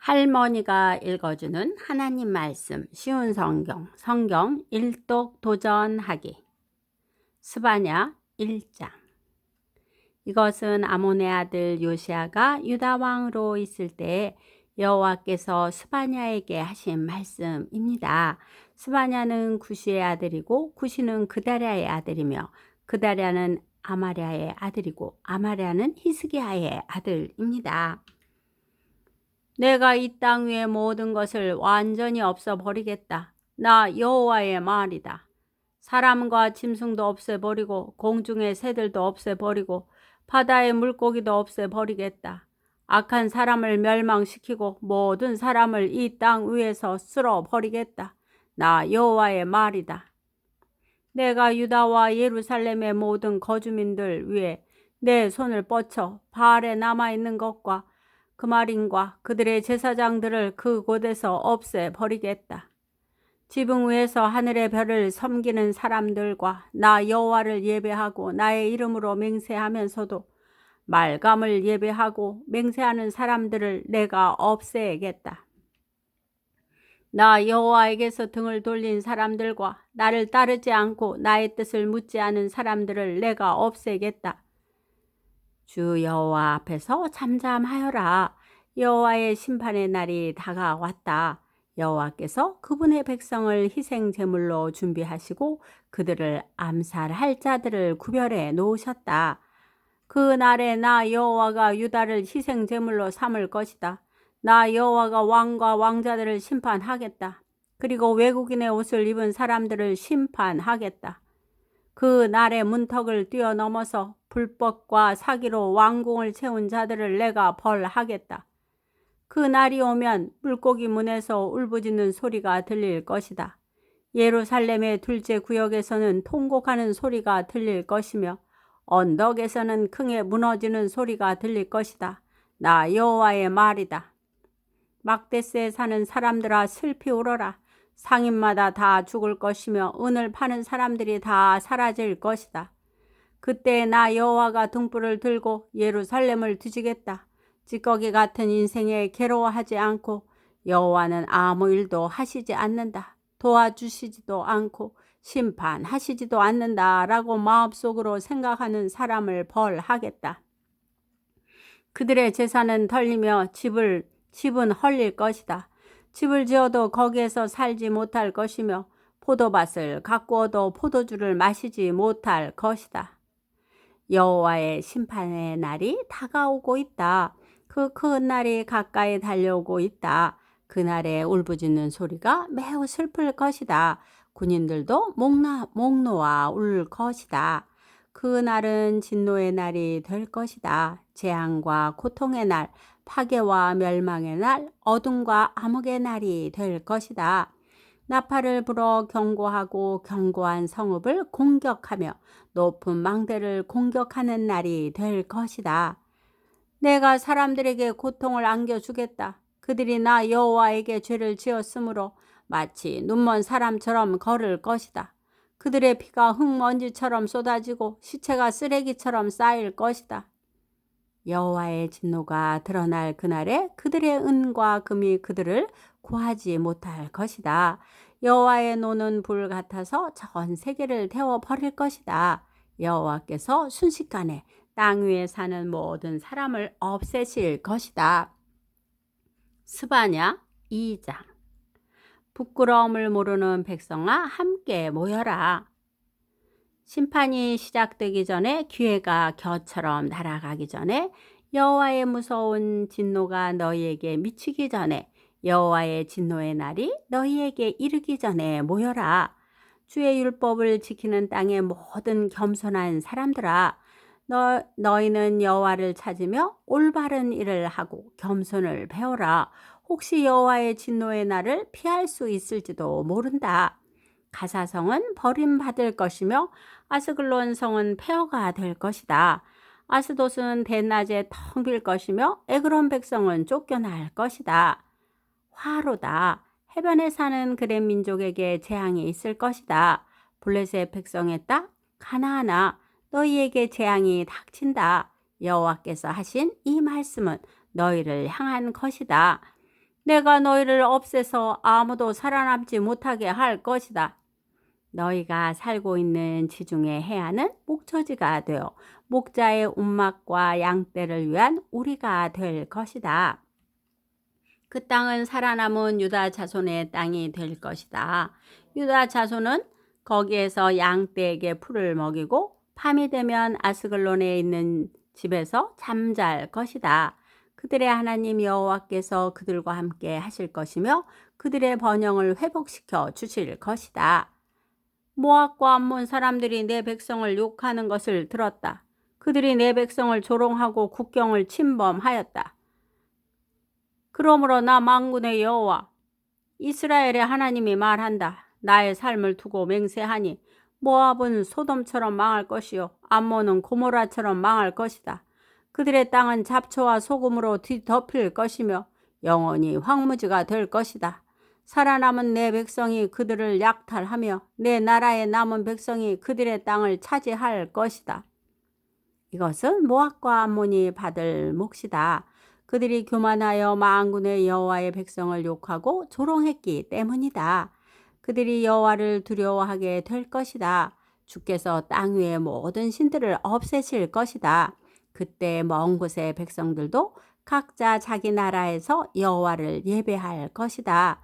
할머니가 읽어주는 하나님 말씀 쉬운 성경 일독 도전하기 스바냐 1장. 이것은 아몬의 아들 요시야가 유다 왕으로 있을 때 여호와께서 스바냐에게 하신 말씀입니다. 스바냐는 구시의 아들이고 구시는 그다랴의 아들이며 그다랴는 아마랴의 아들이고 아마랴는 히스기야의 아들입니다. 내가 이 땅 위의 모든 것을 완전히 없애버리겠다. 나 여호와의 말이다. 사람과 짐승도 없애버리고 공중의 새들도 없애버리고 바다의 물고기도 없애버리겠다. 악한 사람을 멸망시키고 모든 사람을 이 땅 위에서 쓸어버리겠다. 나 여호와의 말이다. 내가 유다와 예루살렘의 모든 거주민들 위에 내 손을 뻗쳐 바알에 남아있는 것과 그마린과 그들의 제사장들을 그곳에서 없애버리겠다. 지붕 위에서 하늘의 별을 섬기는 사람들과 나 여호와를 예배하고 나의 이름으로 맹세하면서도 말감을 예배하고 맹세하는 사람들을 내가 없애겠다. 나 여호와에게서 등을 돌린 사람들과 나를 따르지 않고 나의 뜻을 묻지 않은 사람들을 내가 없애겠다. 주 여호와 앞에서 잠잠하여라. 여호와의 심판의 날이 다가왔다. 여호와께서 그분의 백성을 희생 제물로 준비하시고 그들을 암살할 자들을 구별해 놓으셨다. 그 날에 나 여호와가 유다를 희생 제물로 삼을 것이다. 나 여호와가 왕과 왕자들을 심판하겠다. 그리고 외국인의 옷을 입은 사람들을 심판하겠다. 그 날의 문턱을 뛰어넘어서 불법과 사기로 왕궁을 채운 자들을 내가 벌하겠다. 그 날이 오면 물고기 문에서 울부짖는 소리가 들릴 것이다. 예루살렘의 둘째 구역에서는 통곡하는 소리가 들릴 것이며 언덕에서는 크게 무너지는 소리가 들릴 것이다. 나 여호와의 말이다. 막데스에 사는 사람들아 슬피 울어라. 상인마다 다 죽을 것이며 은을 파는 사람들이 다 사라질 것이다. 그때 나 여호와가 등불을 들고 예루살렘을 뒤지겠다. 찌꺼기 같은 인생에 괴로워하지 않고 여호와는 아무 일도 하시지 않는다. 도와주시지도 않고 심판하시지도 않는다라고 마음속으로 생각하는 사람을 벌하겠다. 그들의 재산은 털리며 집은 헐릴 것이다. 집을 지어도 거기에서 살지 못할 것이며 포도밭을 가꾸어도 포도주를 마시지 못할 것이다. 여호와의 심판의 날이 다가오고 있다. 그 큰 날이 가까이 달려오고 있다. 그날의 울부짖는 소리가 매우 슬플 것이다. 군인들도 목 놓아 울 것이다. 그 날은 진노의 날이 될 것이다. 재앙과 고통의 날, 파괴와 멸망의 날, 어둠과 암흑의 날이 될 것이다. 나팔을 불어 경고하고 견고한 성읍을 공격하며 높은 망대를 공격하는 날이 될 것이다. 내가 사람들에게 고통을 안겨주겠다. 그들이 나 여호와에게 죄를 지었으므로 마치 눈먼 사람처럼 걸을 것이다. 그들의 피가 흙먼지처럼 쏟아지고 시체가 쓰레기처럼 쌓일 것이다. 여호와의 진노가 드러날 그날에 그들의 은과 금이 그들을 구하지 못할 것이다. 여호와의 노는 불 같아서 전 세계를 태워버릴 것이다. 여호와께서 순식간에 땅 위에 사는 모든 사람을 없애실 것이다. 스바냐 2장. 부끄러움을 모르는 백성아 함께 모여라. 심판이 시작되기 전에 기회가 겨처럼 날아가기 전에 여호와의 무서운 진노가 너희에게 미치기 전에 여호와의 진노의 날이 너희에게 이르기 전에 모여라. 주의 율법을 지키는 땅의 모든 겸손한 사람들아, 너희는 여호와를 찾으며 올바른 일을 하고 겸손을 배워라. 혹시 여호와의 진노의 날을 피할 수 있을지도 모른다. 가사성은 버림받을 것이며 아스글론 성은 폐허가 될 것이다. 아스돗은 대낮에 텅 빌 것이며 에그론 백성은 쫓겨날 것이다. 화로다. 해변에 사는 그렛 민족에게 재앙이 있을 것이다. 블레셋 백성의 땅 가나안아, 너희에게 재앙이 닥친다. 여호와께서 하신 이 말씀은 너희를 향한 것이다. 내가 너희를 없애서 아무도 살아남지 못하게 할 것이다. 너희가 살고 있는 지중해 해안은 목초지가 되어 목자의 운막과 양떼를 위한 우리가 될 것이다. 그 땅은 살아남은 유다 자손의 땅이 될 것이다. 유다 자손은 거기에서 양떼에게 풀을 먹이고 밤이 되면 아스글론에 있는 집에서 잠잘 것이다. 그들의 하나님 여호와께서 그들과 함께 하실 것이며 그들의 번영을 회복시켜 주실 것이다. 모압과 암몬 사람들이 내 백성을 욕하는 것을 들었다. 그들이 내 백성을 조롱하고 국경을 침범하였다. 그러므로 나 만군의 여호와 이스라엘의 하나님이 말한다. 나의 삶을 두고 맹세하니 모압은 소돔처럼 망할 것이요 암몬은 고모라처럼 망할 것이다. 그들의 땅은 잡초와 소금으로 뒤덮일 것이며 영원히 황무지가 될 것이다. 살아남은 내 백성이 그들을 약탈하며 내 나라의 남은 백성이 그들의 땅을 차지할 것이다. 이것은 모압과 암몬이 받을 몫이다. 그들이 교만하여 만군의 여호와의 백성을 욕하고 조롱했기 때문이다. 그들이 여호와를 두려워하게 될 것이다. 주께서 땅 위의 모든 신들을 없애실 것이다. 그때 먼 곳의 백성들도 각자 자기 나라에서 여호와를 예배할 것이다.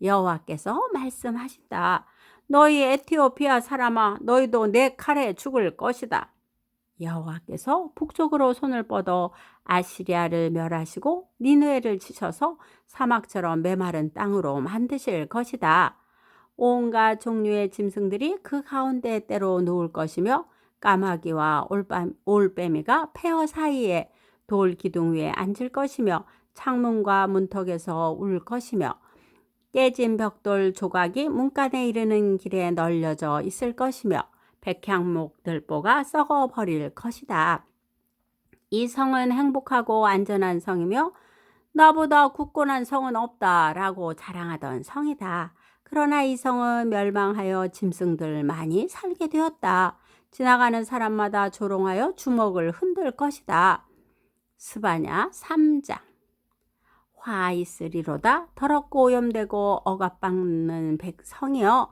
여호와께서 말씀하신다. 너희 에티오피아 사람아, 너희도 내 칼에 죽을 것이다. 여호와께서 북쪽으로 손을 뻗어 아시리아를 멸하시고 니느웨를 치셔서 사막처럼 메마른 땅으로 만드실 것이다. 온갖 종류의 짐승들이 그 가운데 때로 누울 것이며 까마귀와 올빼미가 폐허 사이에 돌 기둥 위에 앉을 것이며 창문과 문턱에서 울 것이며 깨진 벽돌 조각이 문간에 이르는 길에 널려져 있을 것이며 백향목 들보가 썩어버릴 것이다. 이 성은 행복하고 안전한 성이며 나보다 굳건한 성은 없다라고 자랑하던 성이다. 그러나 이 성은 멸망하여 짐승들만이 살게 되었다. 지나가는 사람마다 조롱하여 주먹을 흔들 것이다. 스바냐 3장. 화 있으리로다. 더럽고 오염되고 억압받는 백성이여,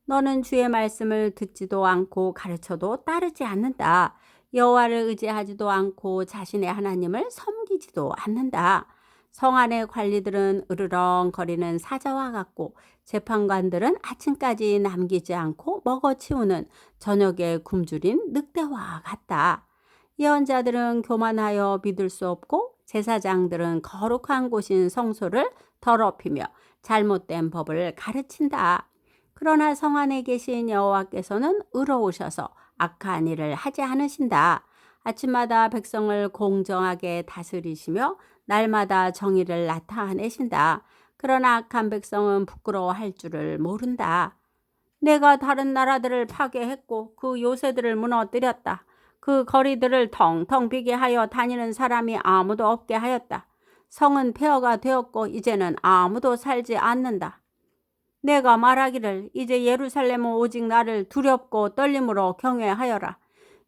너는 주의 말씀을 듣지도 않고 가르쳐도 따르지 않는다. 여호와를 의지하지도 않고 자신의 하나님을 섬기지도 않는다. 성 안의 관리들은 으르렁거리는 사자와 같고 재판관들은 아침까지 남기지 않고 먹어치우는 저녁에 굶주린 늑대와 같다. 예언자들은 교만하여 믿을 수 없고 제사장들은 거룩한 곳인 성소를 더럽히며 잘못된 법을 가르친다. 그러나 성 안에 계신 여호와께서는 의로우셔서 악한 일을 하지 않으신다. 아침마다 백성을 공정하게 다스리시며 날마다 정의를 나타내신다. 그러나 악한 백성은 부끄러워할 줄을 모른다. 내가 다른 나라들을 파괴했고 그 요새들을 무너뜨렸다. 그 거리들을 텅텅 비게 하여 다니는 사람이 아무도 없게 하였다. 성은 폐허가 되었고 이제는 아무도 살지 않는다. 내가 말하기를 이제 예루살렘은 오직 나를 두렵고 떨림으로 경외하여라.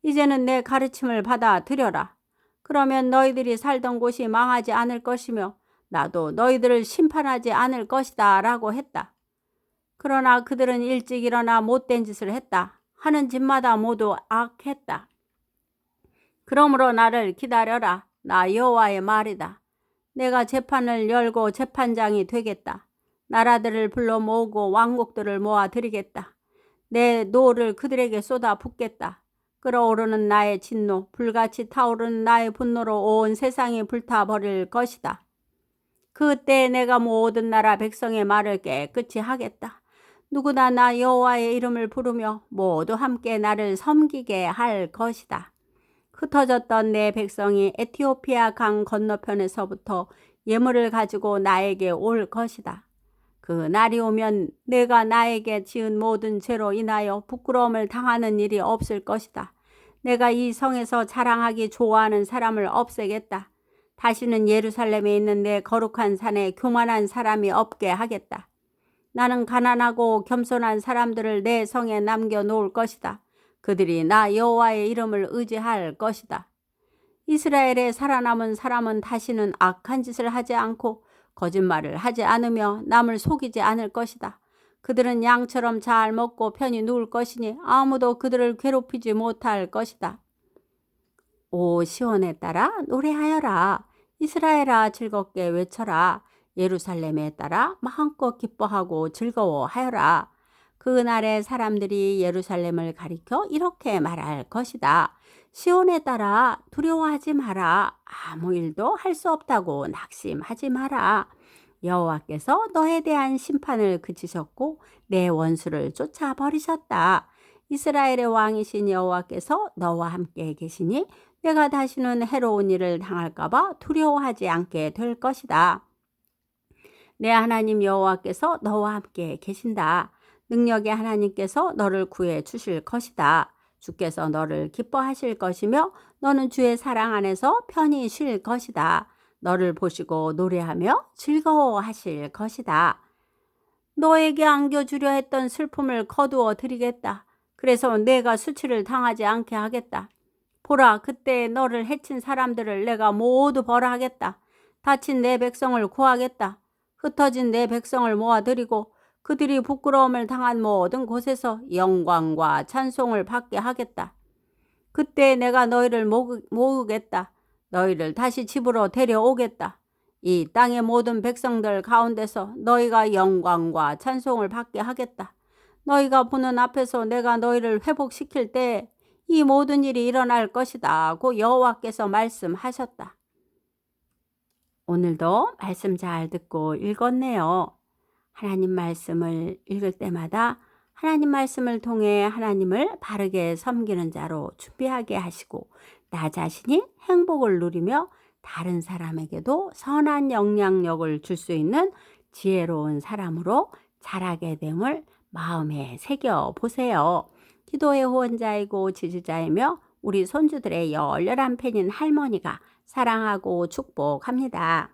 이제는 내 가르침을 받아들여라. 그러면 너희들이 살던 곳이 망하지 않을 것이며 나도 너희들을 심판하지 않을 것이다 라고 했다. 그러나 그들은 일찍 일어나 못된 짓을 했다. 하는 짓마다 모두 악했다. 그러므로 나를 기다려라. 나 여호와의 말이다. 내가 재판을 열고 재판장이 되겠다. 나라들을 불러 모으고 왕국들을 모아 드리겠다. 내 노를 그들에게 쏟아 붓겠다. 끓어오르는 나의 진노, 불같이 타오르는 나의 분노로 온 세상이 불타버릴 것이다. 그때 내가 모든 나라 백성의 말을 깨끗이 하겠다. 누구나 나 여호와의 이름을 부르며 모두 함께 나를 섬기게 할 것이다. 흩어졌던 내 백성이 에티오피아 강 건너편에서부터 예물을 가지고 나에게 올 것이다. 그 날이 오면 내가 나에게 지은 모든 죄로 인하여 부끄러움을 당하는 일이 없을 것이다. 내가 이 성에서 자랑하기 좋아하는 사람을 없애겠다. 다시는 예루살렘에 있는 내 거룩한 산에 교만한 사람이 없게 하겠다. 나는 가난하고 겸손한 사람들을 내 성에 남겨 놓을 것이다. 그들이 나 여호와의 이름을 의지할 것이다. 이스라엘에 살아남은 사람은 다시는 악한 짓을 하지 않고 거짓말을 하지 않으며 남을 속이지 않을 것이다. 그들은 양처럼 잘 먹고 편히 누울 것이니 아무도 그들을 괴롭히지 못할 것이다. 오 시온에 따라 노래하여라. 이스라엘아 즐겁게 외쳐라. 예루살렘에 따라 마음껏 기뻐하고 즐거워하여라. 그날에 사람들이 예루살렘을 가리켜 이렇게 말할 것이다. 시온에 따라 두려워하지 마라. 아무 일도 할 수 없다고 낙심하지 마라. 여호와께서 너에 대한 심판을 그치셨고 내 원수를 쫓아버리셨다. 이스라엘의 왕이신 여호와께서 너와 함께 계시니 내가 다시는 해로운 일을 당할까 봐 두려워하지 않게 될 것이다. 내 하나님 여호와께서 너와 함께 계신다. 능력의 하나님께서 너를 구해 주실 것이다. 주께서 너를 기뻐하실 것이며 너는 주의 사랑 안에서 편히 쉴 것이다. 너를 보시고 노래하며 즐거워하실 것이다. 너에게 안겨주려 했던 슬픔을 거두어 드리겠다. 그래서 내가 수치를 당하지 않게 하겠다. 보라, 그때 너를 해친 사람들을 내가 모두 벌하겠다. 다친 내 백성을 구하겠다. 흩어진 내 백성을 모아들이고 그들이 부끄러움을 당한 모든 곳에서 영광과 찬송을 받게 하겠다. 그때 내가 너희를 모으겠다. 너희를 다시 집으로 데려오겠다. 이 땅의 모든 백성들 가운데서 너희가 영광과 찬송을 받게 하겠다. 너희가 보는 앞에서 내가 너희를 회복시킬 때 이 모든 일이 일어날 것이다 고 여호와께서 말씀하셨다. 오늘도 말씀 잘 듣고 읽었네요. 하나님 말씀을 읽을 때마다 하나님 말씀을 통해 하나님을 바르게 섬기는 자로 준비하게 하시고 나 자신이 행복을 누리며 다른 사람에게도 선한 영향력을 줄 수 있는 지혜로운 사람으로 자라게 됨을 마음에 새겨 보세요. 기도의 후원자이고 지지자이며 우리 손주들의 열렬한 팬인 할머니가 사랑하고 축복합니다.